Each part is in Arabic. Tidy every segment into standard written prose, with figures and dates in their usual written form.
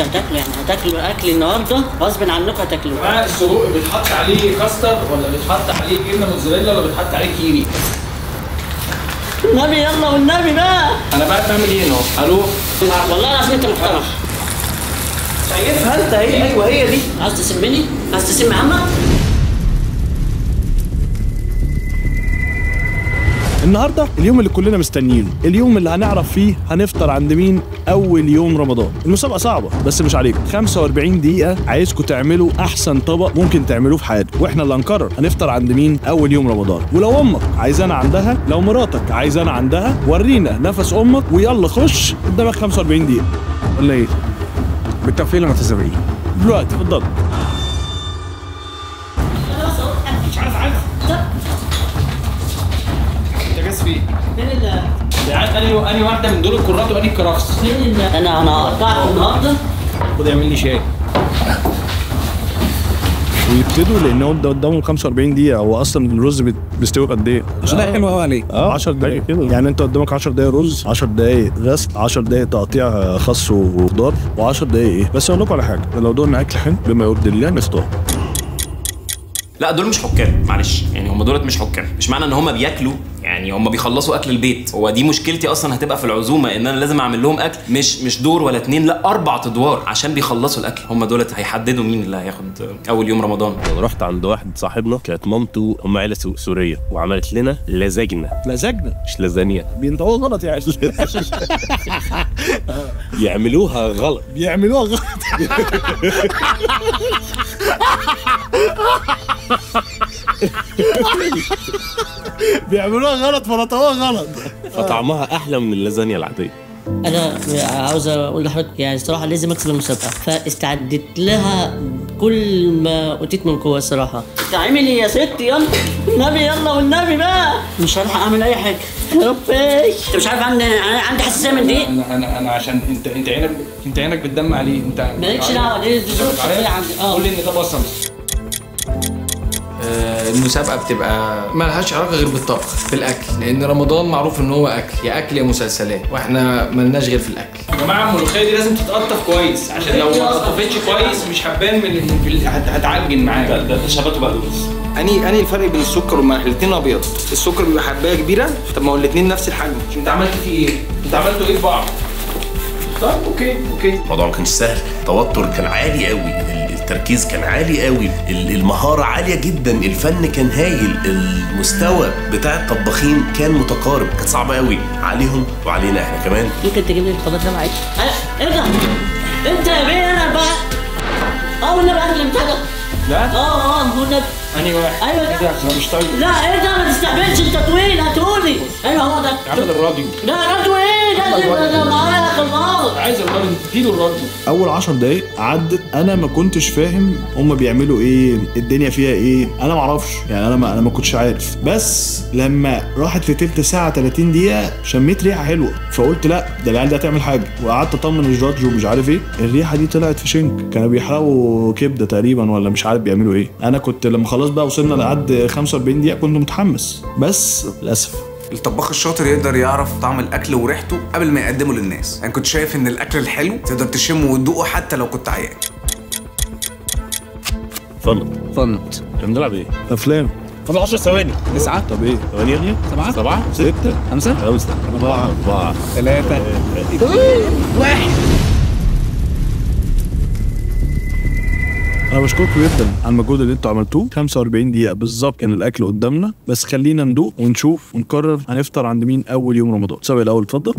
هتاكلوا يعني هتاكلوا اكل النهارده غصب عنكم هتاكلوه. مع السجق بيتحط عليه كاستر ولا بيتحط عليه جبنه موتزاريلا ولا بيتحط عليه كيري؟ النبي يلا والنبي بقى. انا بقى بعمل ايه هنا؟ الو؟ والله العظيم انت محترم. شايفها انت؟ ايوه هي دي. عايز تسمني؟ عايز تسم عمك؟ النهارده اليوم اللي كلنا مستنيينه، اليوم اللي هنعرف فيه هنفطر عند مين اول يوم رمضان. المسابقه صعبه بس مش عليكم، 45 دقيقه عايزكم تعملوا احسن طبق ممكن تعملوه في حياتكم، واحنا اللي هنقرر هنفطر عند مين اول يوم رمضان. ولو امك عايزانا عندها، لو مراتك عايزانا عندها، ورينا نفس امك ويلا خش قدامك 45 دقيقه. ولا ايه؟ بالتوفيق للمتسابقين. دلوقتي اتفضل. مش عارف انت جاز فيه؟ فين ال يعني اني واحده من دول الكرات واني الكرفس. فين انا هقطعكم النهارده. خد اعمل لي شاي. ويبتدوا لان هو قدامهم 45 دقيقه. هو اصلا الرز بيستوي قد ايه؟ 10 دقايق حلوه قوي عليه. 10 دقايق كده يعني. انت قدامك 10 دقايق رز، 10 دقايق غسل، 10 دقايق تقطيع خس وخضار، و10 دقايق ايه. بس اقول لكم على حاجه، لو دورنا اكل حلو بما يرضي الله نفطر. لا دول مش حكام، معلش يعني هم دولت مش حكام. مش معنى ان هم بياكلوا يعني هم بيخلصوا اكل البيت. هو دي مشكلتي اصلا هتبقى في العزومه، ان انا لازم اعمل لهم اكل مش دور ولا اتنين، لا 4 ادوار عشان بيخلصوا الاكل. هم دولت هيحددوا مين اللي هياخد اول يوم رمضان. انا رحت عند واحد صاحبنا كانت مامته هم عيله سوريه وعملت لنا لازجنا مش لازانيا. بينطقوها غلط يعني. يعملوها غلط. بيعملوها غلط فنطقوها غلط. فطعمها احلى من اللازانيا العاديه. انا عاوز اقول لحضرتك يعني الصراحه لازم اكسب المسابقه، فاستعدت لها كل ما اوتيت من قوه الصراحه. تعملي يا ستي يلا النبي يلا والنبي بقى. مش هلحق اعمل اي حاجه يا ربي. انت مش عارف عندي حساسيه من دي. انا عشان انت عينك بتدمع عليه. انت مالكش دعوه دي ظروف شخصيه عندي. قول لي ان ده بصل. المسابقة بتبقى مالهاش علاقة غير بالطبخ، بالاكل، لان رمضان معروف ان هو اكل يا مسلسلات، واحنا مالناش غير في الاكل. يا جماعة الملوخية دي لازم تتقطف كويس، عشان لو ما اتقطفتش كويس مش هتبان هتعجن معاك. ده شبته بقدونس. اني الفرق بين السكر والملح؟ الاثنين ابيض. السكر بيبقى حبايه كبيره، طب ما هو الاثنين نفس الحجم. انت عملت فيه ايه؟ انت عملتوا ايه في بعض؟ طيب اوكي. الموضوع ما كانش سهل، التوتر كان عالي قوي، التركيز كان عالي قوي، المهاره عاليه جدا، الفن كان هايل، المستوى بتاع الطباخين كان متقارب، كانت صعبه قوي عليهم وعلينا احنا كمان. ممكن تجيب لي الخضار ده معاك؟ ارجع انت يا بيه. انا بقى والنبي اكل بتاع ده. لا والنبي. انهي واحد؟ ايوه ده انا مش طيب. لا ايه ده ما تستقبلش، انت طويل هتقولي. ايوه هو ده. عامل الراديو. لا راديو ايه؟ لازم معايا خلاص. عايز الراديو، اديله الراديو. اول 10 دقايق عدت انا ما كنتش فاهم هم بيعملوا ايه، الدنيا فيها ايه، انا ما اعرفش يعني. انا ما كنتش عارف. بس لما راحت لتلت ساعه 30 دقيقه شميت ريحه حلوه، فقلت لا ده العيال دي هتعمل حاجه. وقعدت اطمن الجادج ومش عارف ايه، الريحه دي طلعت في شنك. كانوا بيحرقوا كبده تقريبا ولا مش عارف بيعملوا ايه. انا كنت لما خلاص بقى وصلنا لحد 45 دقيقه كنت متحمس، بس للاسف الطباخ الشاطر يقدر يعرف طعم الاكل وريحته قبل ما يقدمه للناس. يعني كنت شايف ان الاكل الحلو تقدر تشمه وتدوقه حتى لو كنت عيان. فنط بنلعب ايه؟ افلام. فاضل 10 ثواني. 9. طب ايه؟ 8 7 6 5 4 3 1. انا بشكركم جدا على المجهود اللي انتوا عملتوه. 45 دقيقه بالظبط كان الاكل قدامنا، بس خلينا ندوق ونشوف ونقرر هنفطر عند مين اول يوم رمضان. سوي الاول اتفضل.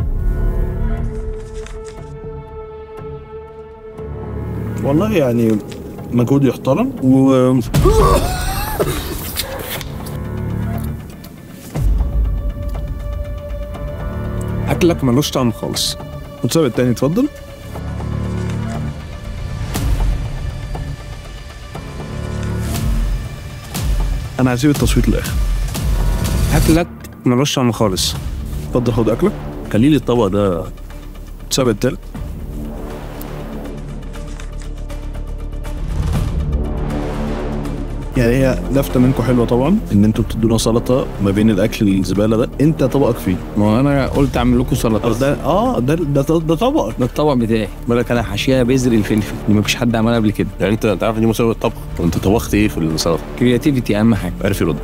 والله يعني مجهود يحترم اكلك ملوش طعم خالص. وتسوي التاني اتفضل. انا هسيب التصويت للاخر. اكلك ملوش طعم خالص. اتفضل خد اكلك. خلي لي الطبق ده. تسوي التالت. يعني هي لفته منكم حلوه طبعا ان انتوا بتدونا سلطه ما بين الاكل الزباله ده. انت طبقك فيه. ما هو انا قلت اعمل لكم سلطه. ده طبقك. ده الطبق بتاعي. بالك انا حاشيها بذر الفلفل اللي مفيش حد عملها قبل كده. يعني انت عارف ان دي مسابقه طبخ وانت طبخت ايه في السلطه؟ كرياتيفيتي اهم حاجه. عارف يرد.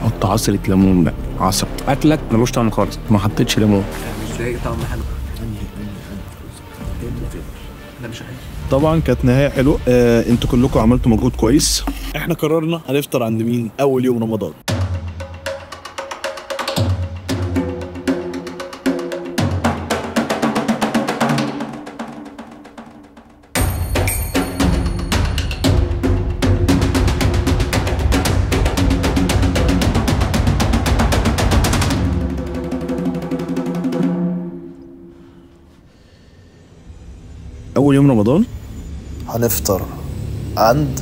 حط عصره ليمون بقى. عصر اكلك ملوش طعم خالص ما حطيتش ليمون. ازاي طعم حلو. ده مش عارف. طبعا كانت نهايه حلوه. انتوا كلكم عملتوا مجهود كويس. احنا قررنا هنفطر عند مين اول يوم رمضان. اول يوم رمضان هنفطر عند